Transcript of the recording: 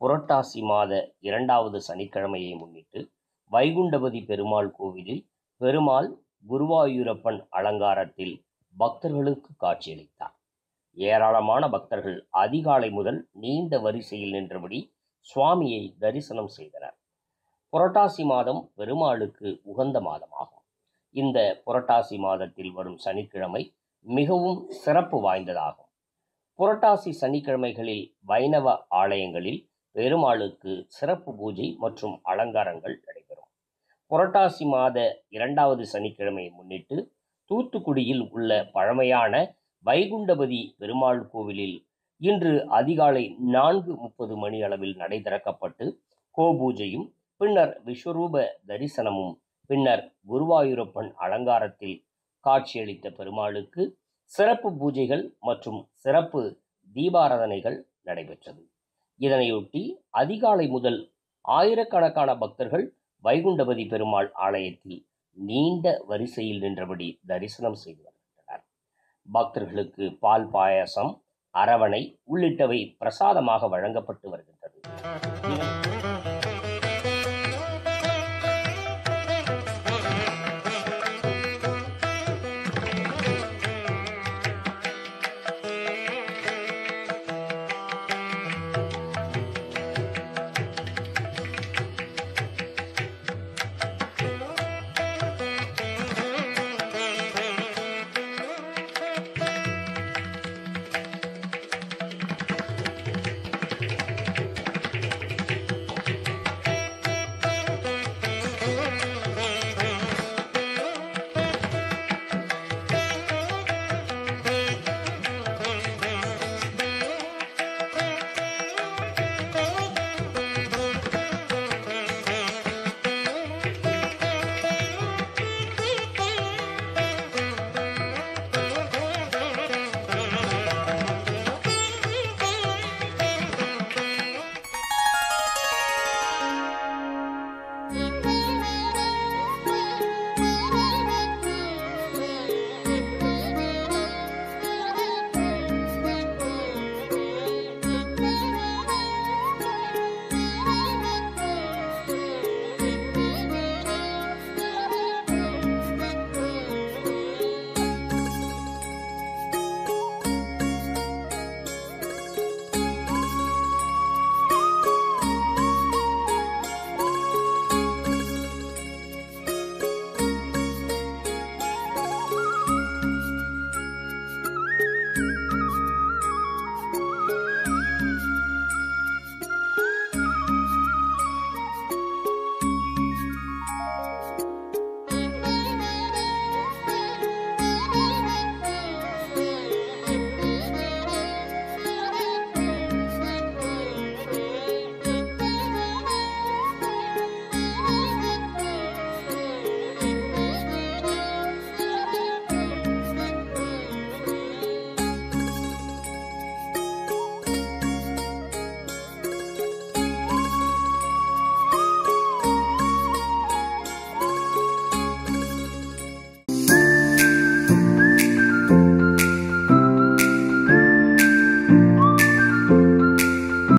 புரட்டாசி மாத 2வது சனிக்கிழமையை முன்னிட்டு வைகுண்டபதி பெருமாள் கோவிலில் பெருமாள் குருவாயூரப்பன் அலங்காரத்தில் பக்தர்களுக்கு காட்சியளித்தார். ஏராளமான பக்தர்கள் அதிகாலை முதல் நீண்ட வரிசையில் நின்றபடி சுவாமியை தரிசனம் செய்தனர். புரட்டாசி மாதம் பெருமாளுக்கு உகந்த மாதமாகும். இந்த புரட்டாசி மாதத்தில் வரும் சனிக்கிழமை மிகவும் சிறப்பு வாய்ந்ததாகும். புரட்டாசி சனிக்கிழமைகளில் வைணவ ஆலயங்களில் பெருமாளுக்கு சிறப்பு பூஜை மற்றும் அலங்காரங்கள் நடைபெறும். புரட்டாசி மாத 2வது சனிக்கிழமையை முன்னிட்டு தூத்துக்குடியில் உள்ள பழமையான வைகுண்டபதி பெருமாள் கோவிலில் இன்று அதிகாலை 4:30 மணி அளவில் நடை திறக்கப்பட்டு கோபூஜையும் பின்னர் விஸ்வரூப தரிசனமும் பின்னர் குருவாயூரப்பன் அலங்காரத்தில் காட்சியளித்த பெருமாளுக்கு சிறப்பு பூஜைகள் மற்றும் சிறப்பு தீபாராதனைகள் நடைபெற்றது. இதனையொட்டி அதிகாலை முதல் ஆயிரக்கணக்கான பக்தர்கள் வைகுண்டபதி பெருமாள் ஆலயத்தில் நீண்ட வரிசையில் நின்றபடி தரிசனம் செய்து வருகின்றனர். பக்தர்களுக்கு பால் பாயாசம், அரவணை உள்ளிட்டவை பிரசாதமாக வழங்கப்பட்டு வருகின்றது.